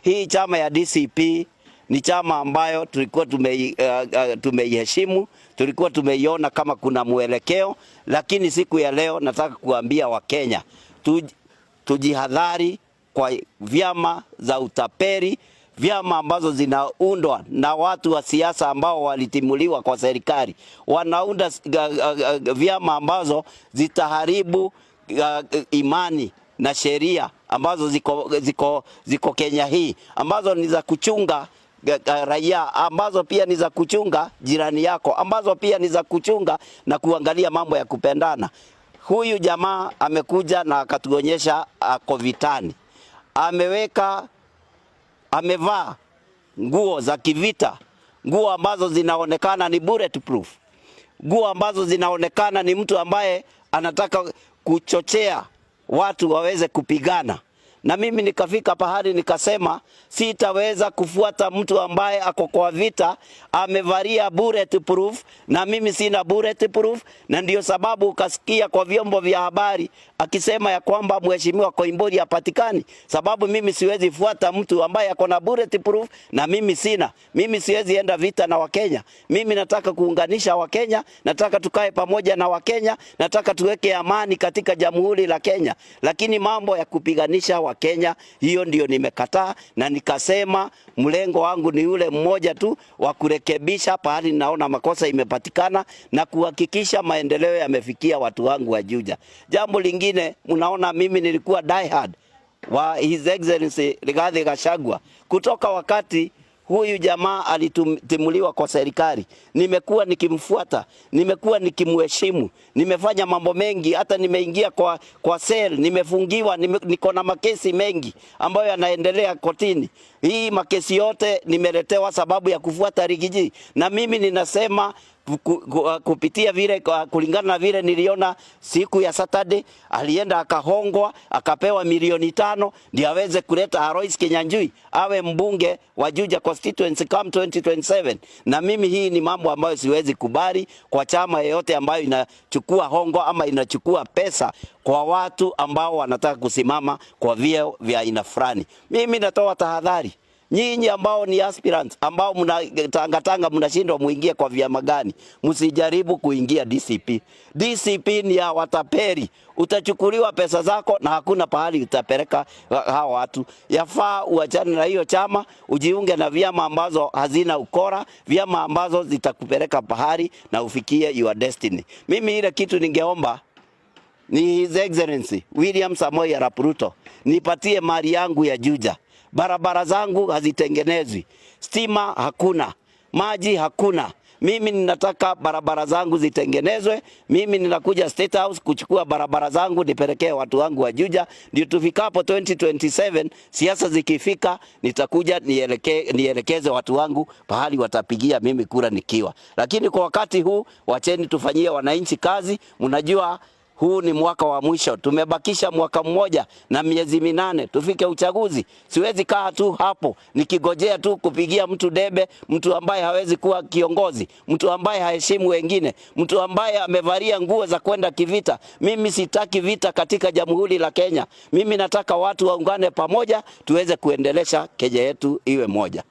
Hii chama ya DCP ni chama ambayo tulikuwa tumeiheshimu, tulikuwa tumeiona kama kuna mwelekeo, lakini siku ya leo nataka kuambia Wakenya tujihadhari kwa vyama za utaperi, vyama ambazo zinaundwa na watu wa siasa ambao walitimuliwa kwa serikali. Wanaunda vyama ambazo zitaharibu imani na sheria ambazo ziko Kenya hii, ambazo ni za kuchunga raia, ambazo pia ni za kuchunga jirani yako, ambazo pia ni za kuchunga na kuangalia mambo ya kupendana. Huyu jamaa amekuja na akatuonyesha ako vitani. Amevaa nguo za kivita, nguo ambazo zinaonekana ni bulletproof, nguo ambazo zinaonekana ni mtu ambaye anataka kuchochea watu waweze kupigana. Na mimi nikafika pahali nikasema sitaweza kufuata mtu ambaye ako kwa vita amevalia bulletproof, na mimi sina bulletproof. Na ndio sababu ukasikia kwa vyombo vya habari akisema ya kwamba mheshimiwa Koimburi hapatikani, sababu mimi siwezi fuata mtu ambaye ako na bulletproof na mimi sina. Mimi siwezi enda vita na Wakenya. Mimi nataka kuunganisha Wakenya, nataka tukae pamoja na Wakenya, nataka tuweke amani katika Jamhuri la Kenya. Lakini mambo ya kupiganisha Wakenya, hiyo ndio nimekataa, na nikasema mlengo wangu ni ule mmoja tu wa kurekebisha pahali naona makosa imepatikana na kuhakikisha maendeleo yamefikia watu wangu wa Juja. Jambo lingine, mnaona mimi nilikuwa diehard wa His Excellency Rigathi Gachagua kutoka wakati huyu jamaa alitimuliwa kwa serikali. Nimekuwa nikimfuata, nimekuwa nikimheshimu, nimefanya mambo mengi, hata nimeingia kwa cell, nimefungiwa, niko na makesi mengi ambayo yanaendelea kotini. Hii makesi yote nimeletewa sababu ya kufuata Rigiji, na mimi ninasema kupitia vile, kulingana na vile niliona siku ya Saturday alienda akahongwa akapewa milioni 5 ndio aweze kuleta Alois Kinyanjui awe mbunge wa Juja constituency come 2027. Na mimi hii ni mambo ambayo siwezi kubali kwa chama yoyote ambayo inachukua hongo ama inachukua pesa kwa watu ambao wanataka kusimama kwa vyeo vya aina fulani. Mimi natoa tahadhari, nyinyi ambao ni aspirants, ambao mnatangatanga mnashindwa muingie kwa vyama gani, msijaribu kuingia DCP. DCP ni ya wataperi. Utachukuliwa pesa zako na hakuna pahali utapeleka hao watu. Yafaa uachane na hiyo chama, ujiunge na vyama ambazo hazina ukora, vyama ambazo zitakupeleka pahali na ufikie your destiny. Mimi ile kitu ningeomba ni His Excellency William Samoei Arap Ruto nipatie mali yangu ya Juja. Barabara zangu hazitengenezwi, stima hakuna, maji hakuna. Mimi ninataka barabara zangu zitengenezwe. Mimi ninakuja State House kuchukua barabara zangu nipelekee watu wangu wa Juja, ndio tufikapo 2027 siasa zikifika nitakuja nielekeze watu wangu pahali watapigia mimi kura nikiwa. Lakini kwa wakati huu wacheni tufanyie wananchi kazi. Mnajua huu ni mwaka wa mwisho. Tumebakisha mwaka mmoja na miezi 8 tufike uchaguzi. Siwezi kaa tu hapo nikigojea tu kupigia mtu debe, mtu ambaye hawezi kuwa kiongozi, mtu ambaye haheshimu wengine, mtu ambaye amevalia nguo za kwenda kivita. Mimi sitaki vita katika Jamhuri la Kenya. Mimi nataka watu waungane pamoja tuweze kuendelesha Kenya yetu iwe moja.